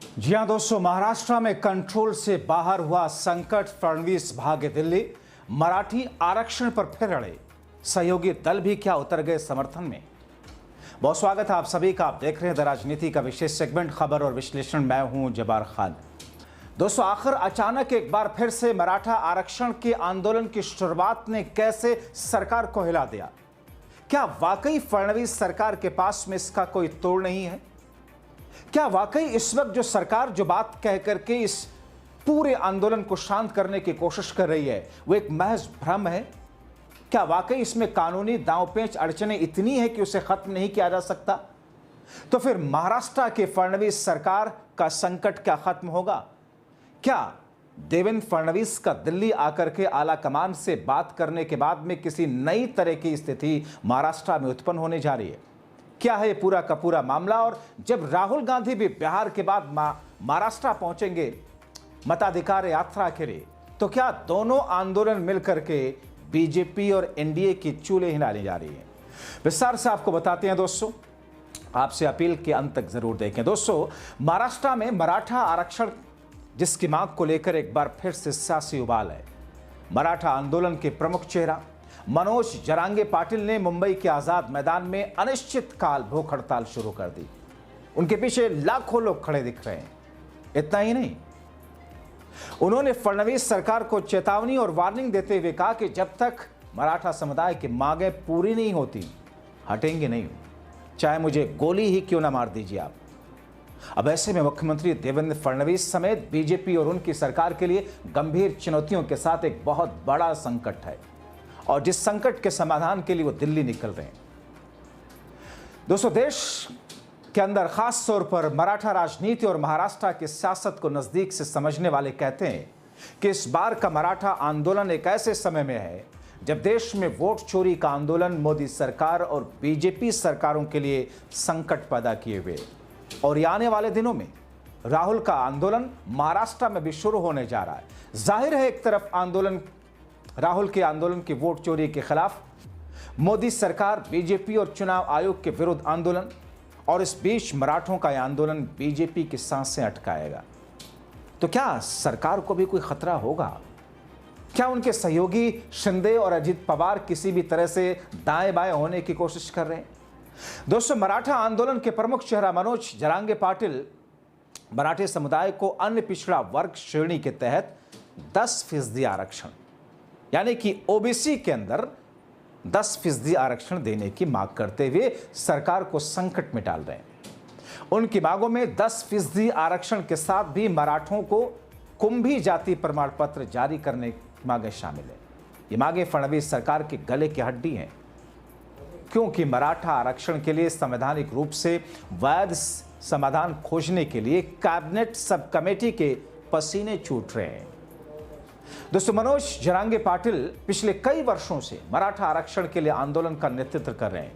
जी हां दोस्तों, महाराष्ट्र में कंट्रोल से बाहर हुआ संकट। फडणवीस भागे दिल्ली, मराठी आरक्षण पर फिर अड़े। सहयोगी दल भी क्या उतर गए समर्थन में। बहुत स्वागत है आप सभी का। आप देख रहे हैं द राजनीति का विशेष सेगमेंट खबर और विश्लेषण। मैं हूं जबार खान। दोस्तों, आखिर अचानक एक बार फिर से मराठा आरक्षण के आंदोलन की शुरुआत ने कैसे सरकार को हिला दिया। क्या वाकई फडणवीस सरकार के पास में इसका कोई तोड़ नहीं है? क्या वाकई इस वक्त जो सरकार जो बात कह करके इस पूरे आंदोलन को शांत करने की कोशिश कर रही है वो एक महज भ्रम है? क्या वाकई इसमें कानूनी दांवपेच अड़चने इतनी है कि उसे खत्म नहीं किया जा सकता? तो फिर महाराष्ट्र के फडणवीस सरकार का संकट क्या खत्म होगा? क्या देवेंद्र फडणवीस का दिल्ली आकर के आला कमान से बात करने के बाद में किसी नई तरह की स्थिति महाराष्ट्र में उत्पन्न होने जा रही है? क्या है ये पूरा का पूरा मामला? और जब राहुल गांधी भी बिहार के बाद महाराष्ट्र पहुंचेंगे मताधिकार यात्रा के लिए, तो क्या दोनों आंदोलन मिलकर के बीजेपी और एनडीए की चूल्हे हिलाने जा रही है? विस्तार से आपको बताते हैं दोस्तों। आपसे अपील के अंत तक जरूर देखें। दोस्तों, महाराष्ट्र में मराठा आरक्षण जिसकी मांग को लेकर एक बार फिर से सियासी उबाल है। मराठा आंदोलन के प्रमुख चेहरा मनोज जरांगे पाटिल ने मुंबई के आजाद मैदान में अनिश्चितकाल भूख हड़ताल शुरू कर दी। उनके पीछे लाखों लोग खड़े दिख रहे हैं। इतना ही नहीं, उन्होंने फडणवीस सरकार को चेतावनी और वार्निंग देते हुए कहा कि जब तक मराठा समुदाय की मांगें पूरी नहीं होती हटेंगे नहीं, चाहे मुझे गोली ही क्यों ना मार दीजिए आप। अब ऐसे में मुख्यमंत्री देवेंद्र फडणवीस समेत बीजेपी और उनकी सरकार के लिए गंभीर चुनौतियों के साथ एक बहुत बड़ा संकट है, और जिस संकट के समाधान के लिए वो दिल्ली निकल रहे हैं। दोस्तों, देश के अंदर खास तौर पर मराठा राजनीति और महाराष्ट्र की सियासत को नजदीक से समझने वाले कहते हैं कि इस बार का मराठा आंदोलन एक ऐसे समय में है जब देश में वोट चोरी का आंदोलन मोदी सरकार और बीजेपी सरकारों के लिए संकट पैदा किए हुए, और ये आने वाले दिनों में राहुल का आंदोलन महाराष्ट्र में भी शुरू होने जा रहा है। जाहिर है, एक तरफ आंदोलन राहुल के आंदोलन की वोट चोरी के खिलाफ मोदी सरकार, बीजेपी और चुनाव आयोग के विरुद्ध आंदोलन, और इस बीच मराठों का यह आंदोलन बीजेपी की सांसें अटकाएगा। तो क्या सरकार को भी कोई खतरा होगा? क्या उनके सहयोगी शिंदे और अजित पवार किसी भी तरह से दाएं बाएं होने की कोशिश कर रहे हैं? दोस्तों, मराठा आंदोलन के प्रमुख चेहरा मनोज जरांगे पाटिल मराठे समुदाय को अन्य पिछड़ा वर्ग श्रेणी के तहत 10% आरक्षण, यानी कि ओबीसी के अंदर 10% आरक्षण देने की मांग करते हुए सरकार को संकट में डाल रहे हैं। उनकी मांगों में 10% आरक्षण के साथ भी मराठों को कुंभी जाति प्रमाण पत्र जारी करने की मांगें शामिल है। ये मांगें फडणवीस सरकार के गले की हड्डी हैं, क्योंकि मराठा आरक्षण के लिए संवैधानिक रूप से वैध समाधान खोजने के लिए कैबिनेट सब कमेटी के पसीने छूट रहे हैं। दोस्तों, मनोज जरांगे पाटिल पिछले कई वर्षों से मराठा आरक्षण के लिए आंदोलन का नेतृत्व कर रहे हैं।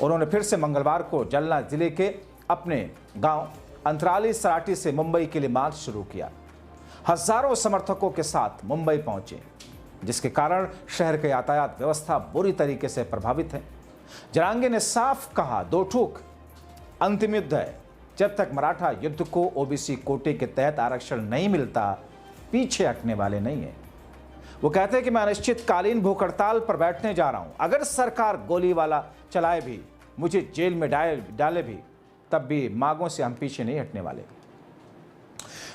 उन्होंने फिर से मंगलवार को जालना जिले के अपने गांव अंतराली सराटी से मुंबई के लिए मार्च शुरू किया। हजारों समर्थकों के साथ मुंबई पहुंचे, जिसके कारण शहर की यातायात व्यवस्था बुरी तरीके से प्रभावित है। जरांगे ने साफ कहा, दो ठूक अंतिम युद्ध है। जब तक मराठा युद्ध को ओबीसी कोटे के तहत आरक्षण नहीं मिलता, पीछे हटने वाले नहीं है। वो कहते हैं कि मैं अनिश्चितकालीन भूख हड़ताल पर बैठने जा रहा हूं। अगर सरकार गोली वाला चलाए भी, मुझे जेल में डाले भी, तब भी मांगों से हम पीछे नहीं हटने वाले।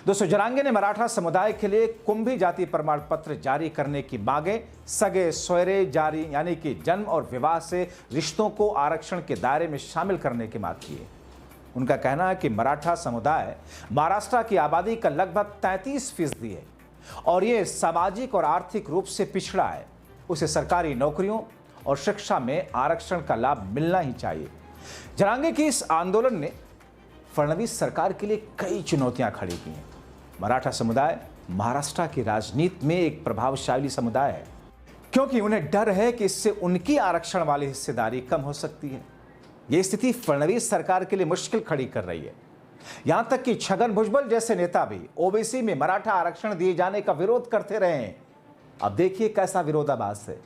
दोस्तों, जरांगे ने मराठा समुदाय के लिए कुंभी जाति प्रमाण पत्र जारी करने की मांगे सगे सोयरे जारी, यानी कि जन्म और विवाह से रिश्तों को आरक्षण के दायरे में शामिल करने की मांग की है। उनका कहना है कि मराठा समुदाय महाराष्ट्र की आबादी का लगभग 33% है, और ये सामाजिक और आर्थिक रूप से पिछड़ा है। उसे सरकारी नौकरियों और शिक्षा में आरक्षण का लाभ मिलना ही चाहिए। जरांगे की इस आंदोलन ने फडणवीस सरकार के लिए कई चुनौतियां खड़ी की हैं। मराठा समुदाय महाराष्ट्र की राजनीति में एक प्रभावशाली समुदाय है, क्योंकि उन्हें डर है कि इससे उनकी आरक्षण वाली हिस्सेदारी कम हो सकती है। यह स्थिति फडणवीस सरकार के लिए मुश्किल खड़ी कर रही है। यहां तक कि छगन भुजबल जैसे नेता भी ओबीसी में मराठा आरक्षण दिए जाने का विरोध करते रहे हैं। अब देखिए कैसा विरोधाभास है,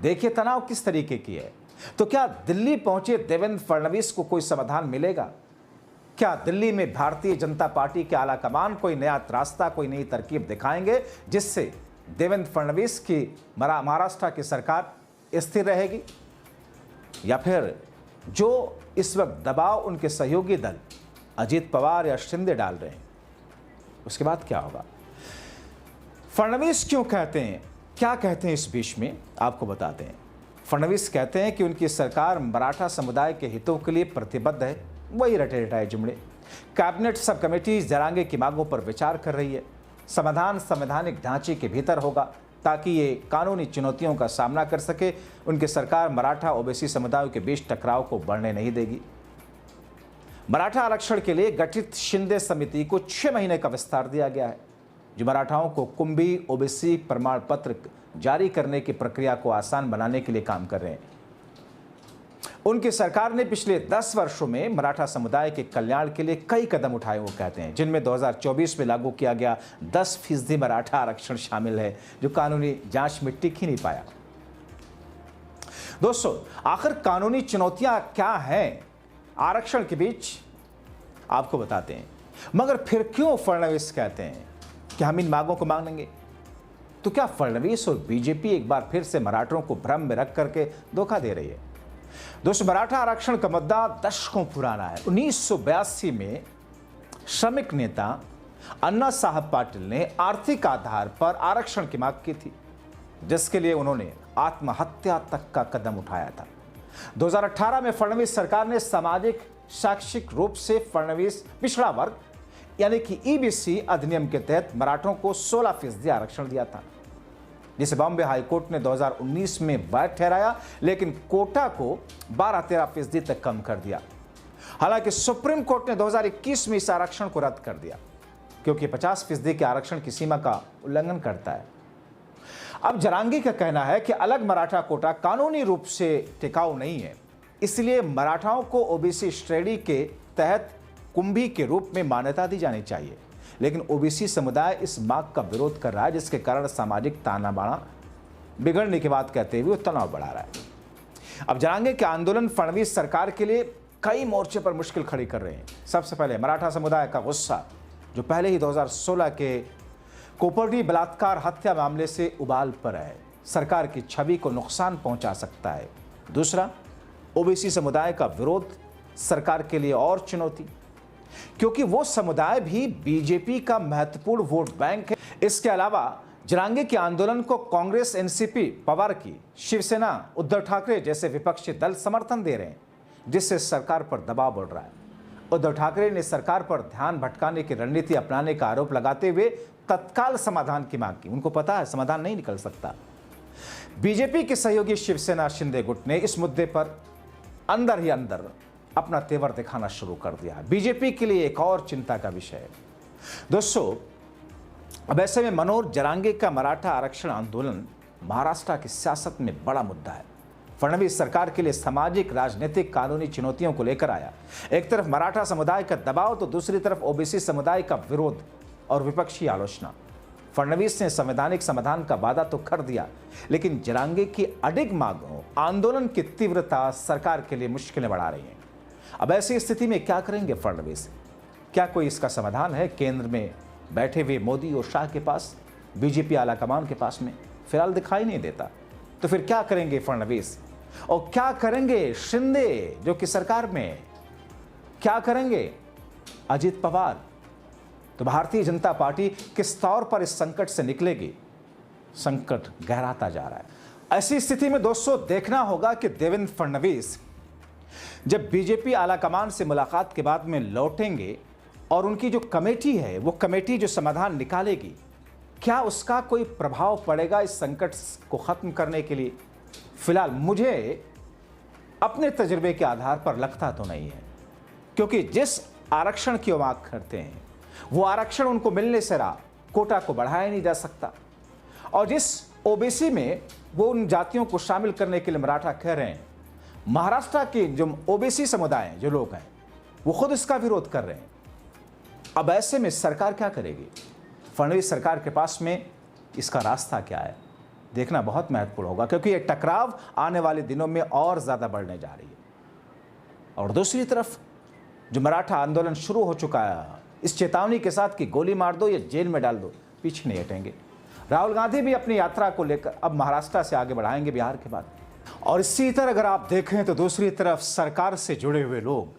देखिए तनाव किस तरीके की है। तो क्या दिल्ली पहुंचे देवेंद्र फडणवीस को कोई समाधान मिलेगा? क्या दिल्ली में भारतीय जनता पार्टी के आला कमान कोई नया रास्ता, कोई नई तरकीब दिखाएंगे जिससे देवेंद्र फडणवीस की महाराष्ट्र की सरकार स्थिर रहेगी? या फिर जो इस वक्त दबाव उनके सहयोगी दल अजीत पवार या शिंदे डाल रहे हैं, उसके बाद क्या होगा? फडणवीस क्यों कहते हैं, क्या कहते हैं इस बीच में आपको बताते हैं। फडणवीस कहते हैं कि उनकी सरकार मराठा समुदाय के हितों के लिए प्रतिबद्ध है। वही रटे रटाए जुमड़े। कैबिनेट सब कमेटी जरांगे की मांगों पर विचार कर रही है। समाधान संवैधानिक ढांचे के भीतर होगा ताकि ये कानूनी चुनौतियों का सामना कर सके। उनकी सरकार मराठा ओबीसी समुदायों के बीच टकराव को बढ़ने नहीं देगी। मराठा आरक्षण के लिए गठित शिंदे समिति को 6 महीने का विस्तार दिया गया है, जो मराठाओं को कुंभी ओबीसी प्रमाण पत्र जारी करने की प्रक्रिया को आसान बनाने के लिए काम कर रहे हैं। उनकी सरकार ने पिछले 10 वर्षों में मराठा समुदाय के कल्याण के लिए कई कदम उठाए, वो कहते हैं, जिनमें 2024 में लागू किया गया 10% मराठा आरक्षण शामिल है, जो कानूनी जांच में टिक ही नहीं पाया। दोस्तों, आखिर कानूनी चुनौतियां क्या हैं आरक्षण के बीच, आपको बताते हैं। मगर फिर क्यों फडणवीस कहते हैं कि हम इन मांगों को मांगेंगे? तो क्या फडणवीस और बीजेपी एक बार फिर से मराठों को भ्रम में रख करके धोखा दे रही है? दोस्तों, मराठा आरक्षण का मुद्दा दशकों पुराना है। 1982 में श्रमिक नेता अन्ना साहब पाटिल ने आर्थिक आधार पर आरक्षण की मांग की थी, जिसके लिए उन्होंने आत्महत्या तक का कदम उठाया था। 2018 में फडणवीस सरकार ने सामाजिक शैक्षिक रूप से फडणवीस पिछड़ा वर्ग यानी कि ईबीसी अधिनियम के तहत मराठों को 16% आरक्षण दिया था, जिसे बॉम्बे हाईकोर्ट ने 2019 में वैध ठहराया, लेकिन कोटा को 12-13% तक कम कर दिया। हालांकि सुप्रीम कोर्ट ने 2021 में इस आरक्षण को रद्द कर दिया, क्योंकि 50% के आरक्षण की सीमा का उल्लंघन करता है। अब जरांगे का कहना है कि अलग मराठा कोटा कानूनी रूप से टिकाऊ नहीं है, इसलिए मराठाओं को ओबीसी श्रेणी के तहत कुंभी के रूप में मान्यता दी जानी चाहिए। लेकिन ओबीसी समुदाय इस मांग का विरोध कर रहा है, जिसके कारण सामाजिक ताना बाना बिगड़ने की बात कहते हुए तनाव बढ़ा रहा है। अब जरांगे के आंदोलन फडणवीस सरकार के लिए कई मोर्चे पर मुश्किल खड़ी कर रहे हैं। सबसे पहले मराठा समुदाय का गुस्सा, जो पहले ही 2016 के कोपर्डी बलात्कार हत्या मामले से उबाल पर है, सरकार की छवि को नुकसान पहुंचा सकता है। दूसरा, ओबीसी समुदाय का विरोध सरकार के लिए और चुनौती, क्योंकि वो समुदाय भी बीजेपी का महत्वपूर्ण वोट बैंक है। इसके अलावा जरांगे के आंदोलन को कांग्रेस, एनसीपी, पवार की शिवसेना, उद्धव ठाकरे जैसे विपक्षी दल समर्थन दे रहे हैं, जिससे सरकार पर दबाव बढ़ रहा है। उद्धव ठाकरे ने सरकार पर ध्यान भटकाने की रणनीति अपनाने का आरोप लगाते हुए तत्काल समाधान की मांग की। उनको पता है समाधान नहीं निकल सकता। बीजेपी के सहयोगी शिवसेना शिंदे गुट ने इस मुद्दे पर अंदर ही अंदर अपना तेवर दिखाना शुरू कर दिया। बीजेपी के लिए एक और चिंता का विषय है। दोस्तों, अब ऐसे में मनोहर जरांगे का मराठा आरक्षण आंदोलन महाराष्ट्र की सियासत में बड़ा मुद्दा है। फडणवीस सरकार के लिए सामाजिक, राजनीतिक, कानूनी चुनौतियों को लेकर आया। एक तरफ मराठा समुदाय का दबाव, तो दूसरी तरफ ओबीसी समुदाय का विरोध और विपक्षी आलोचना। फडणवीस ने संवैधानिक समाधान का वादा तो कर दिया, लेकिन जरांगे की अडिग मांगों, आंदोलन की तीव्रता सरकार के लिए मुश्किलें बढ़ा रही है। अब ऐसी स्थिति में क्या करेंगे फडणवीस? क्या कोई इसका समाधान है केंद्र में बैठे हुए मोदी और शाह के पास, बीजेपी आला कमान के पास में? फिलहाल दिखाई नहीं देता। तो फिर क्या करेंगे फडणवीस, और क्या करेंगे शिंदे जो कि सरकार में? क्या करेंगे अजीत पवार? तो भारतीय जनता पार्टी किस तौर पर इस संकट से निकलेगी? संकट गहराता जा रहा है। ऐसी स्थिति में दोस्तों देखना होगा कि देवेंद्र फडणवीस जब बीजेपी आला कमान से मुलाकात के बाद में लौटेंगे और उनकी जो कमेटी है, वो कमेटी जो समाधान निकालेगी, क्या उसका कोई प्रभाव पड़ेगा इस संकट को खत्म करने के लिए? फिलहाल मुझे अपने तजुर्बे के आधार पर लगता तो नहीं है, क्योंकि जिस आरक्षण की मांग करते हैं वो आरक्षण उनको मिलने से रहा, कोटा को बढ़ाया नहीं जा सकता। और जिस ओबीसी में वो उन जातियों को शामिल करने के लिए मराठा कह रहे हैं, महाराष्ट्र के जो ओबीसी समुदाय हैं, जो लोग हैं, वो खुद इसका विरोध कर रहे हैं। अब ऐसे में सरकार क्या करेगी? फडणवीस सरकार के पास में इसका रास्ता क्या है, देखना बहुत महत्वपूर्ण होगा, क्योंकि ये टकराव आने वाले दिनों में और ज्यादा बढ़ने जा रही है। और दूसरी तरफ जो मराठा आंदोलन शुरू हो चुका है, इस चेतावनी के साथ कि गोली मार दो या जेल में डाल दो, पीछे नहीं हटेंगे। राहुल गांधी भी अपनी यात्रा को लेकर अब महाराष्ट्र से आगे बढ़ाएंगे बिहार के बाद। और इसी तरह अगर आप देखें तो दूसरी तरफ सरकार से जुड़े हुए लोग,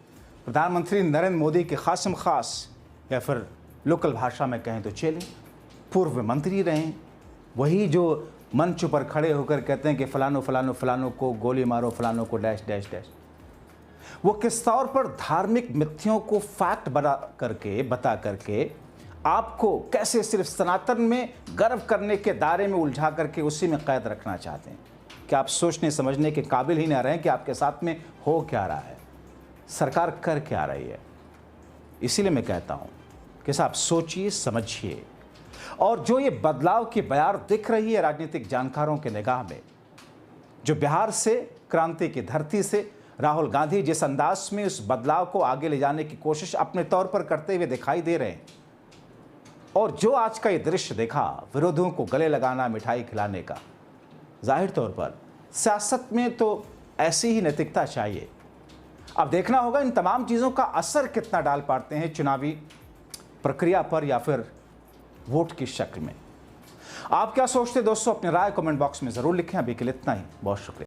प्रधानमंत्री नरेंद्र मोदी के खासम खास या फिर लोकल भाषा में कहें तो चेले, पूर्व मंत्री रहे, वही जो मंच पर खड़े होकर कहते हैं कि फलानो फलानो फलानो को गोली मारो, फलानो को डैश डैश डैश। वो किस तौर पर धार्मिक मिथ्यों को फैक्ट बता करके आपको कैसे सिर्फ सनातन में गर्व करने के दायरे में उलझा करके उसी में कैद रखना चाहते हैं कि आप सोचने समझने के काबिल ही ना रहें कि आपके साथ में हो क्या रहा है, सरकार कर क्या रही है। इसीलिए मैं कहता हूं कि साहब सोचिए समझिए। और जो ये बदलाव की बयार दिख रही है राजनीतिक जानकारों के निगाह में, जो बिहार से क्रांति की धरती से राहुल गांधी जिस अंदाज में उस बदलाव को आगे ले जाने की कोशिश अपने तौर पर करते हुए दिखाई दे रहे हैं, और जो आज का ये दृश्य देखा विरोधियों को गले लगाना, मिठाई खिलाने का, जाहिर तौर पर सियासत में तो ऐसी ही नैतिकता चाहिए। अब देखना होगा इन तमाम चीज़ों का असर कितना डाल पाते हैं चुनावी प्रक्रिया पर या फिर वोट की शक्ल में। आप क्या सोचते दोस्तों, अपनी राय कमेंट बॉक्स में ज़रूर लिखें। अभी के लिए इतना ही, बहुत शुक्रिया।